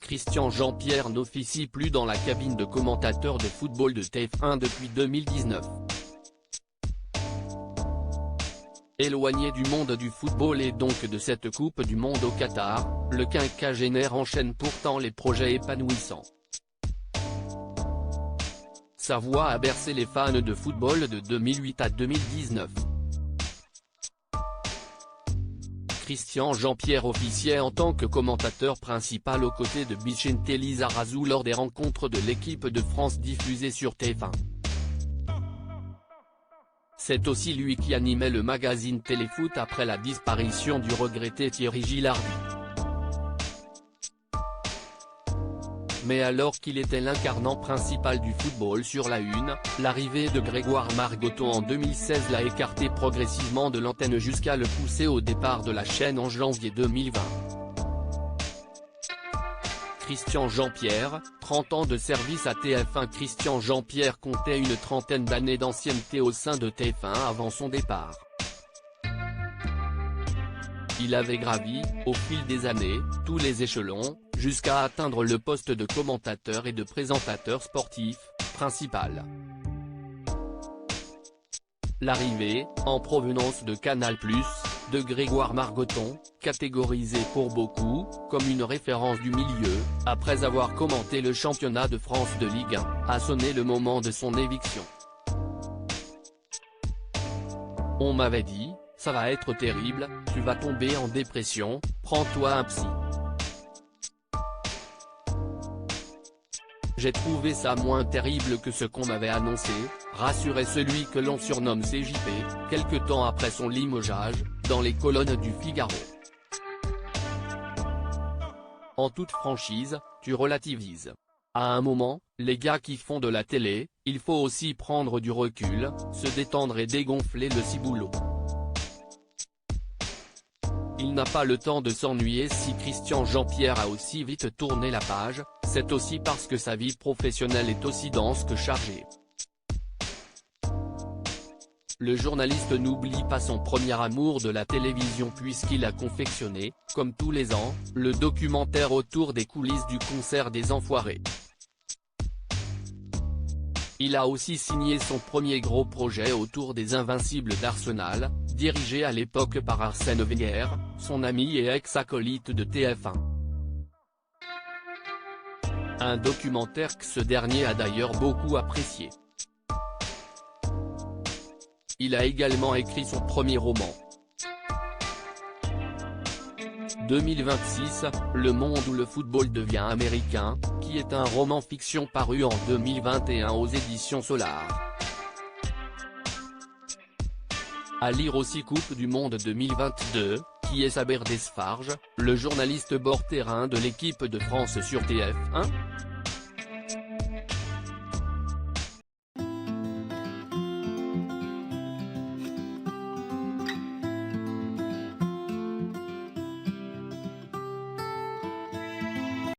Christian Jean-Pierre n'officie plus dans la cabine de commentateur de football de TF1 depuis 2019. Éloigné du monde du football et donc de cette Coupe du Monde au Qatar, le quinquagénaire enchaîne pourtant les projets épanouissants. Sa voix a bercé les fans de football de 2008 à 2019. Christian Jean-Pierre officiait en tant que commentateur principal aux côtés de Bicente Lizarazu lors des rencontres de l'équipe de France diffusées sur TF1. C'est aussi lui qui animait le magazine Téléfoot après la disparition du regretté Thierry Gilardi. Mais alors qu'il était l'incarnant principal du football sur la une, l'arrivée de Grégoire Margoton en 2016 l'a écarté progressivement de l'antenne jusqu'à le pousser au départ de la chaîne en janvier 2020. Christian Jean-Pierre, 30 ans de service à TF1. Christian Jean-Pierre comptait une trentaine d'années d'ancienneté au sein de TF1 avant son départ. Il avait gravi, au fil des années, tous les échelons, jusqu'à atteindre le poste de commentateur et de présentateur sportif, principal. L'arrivée, en provenance de Canal+, de Grégoire Margoton, catégorisé pour beaucoup, comme une référence du milieu, après avoir commenté le championnat de France de Ligue 1, a sonné le moment de son éviction. On m'avait dit, ça va être terrible, tu vas tomber en dépression, prends-toi un psy. J'ai trouvé ça moins terrible que ce qu'on m'avait annoncé, rassurait celui que l'on surnomme CJP, quelque temps après son limogeage, dans les colonnes du Figaro. En toute franchise, tu relativises. À un moment, les gars qui font de la télé, il faut aussi prendre du recul, se détendre et dégonfler le ciboulot. Il n'a pas le temps de s'ennuyer. Si Christian Jean-Pierre a aussi vite tourné la page, c'est aussi parce que sa vie professionnelle est aussi dense que chargée. Le journaliste n'oublie pas son premier amour de la télévision puisqu'il a confectionné, comme tous les ans, le documentaire autour des coulisses du concert des Enfoirés. Il a aussi signé son premier gros projet autour des Invincibles d'Arsenal, dirigé à l'époque par Arsène Wenger, son ami et ex-acolyte de TF1. Un documentaire que ce dernier a d'ailleurs beaucoup apprécié. Il a également écrit son premier roman. 2026, Le monde où le football devient américain, qui est un roman fiction paru en 2021 aux éditions Solar. À lire aussi Coupe du Monde 2022, qui est Saber Desfarges, le journaliste bord terrain de l'équipe de France sur TF1.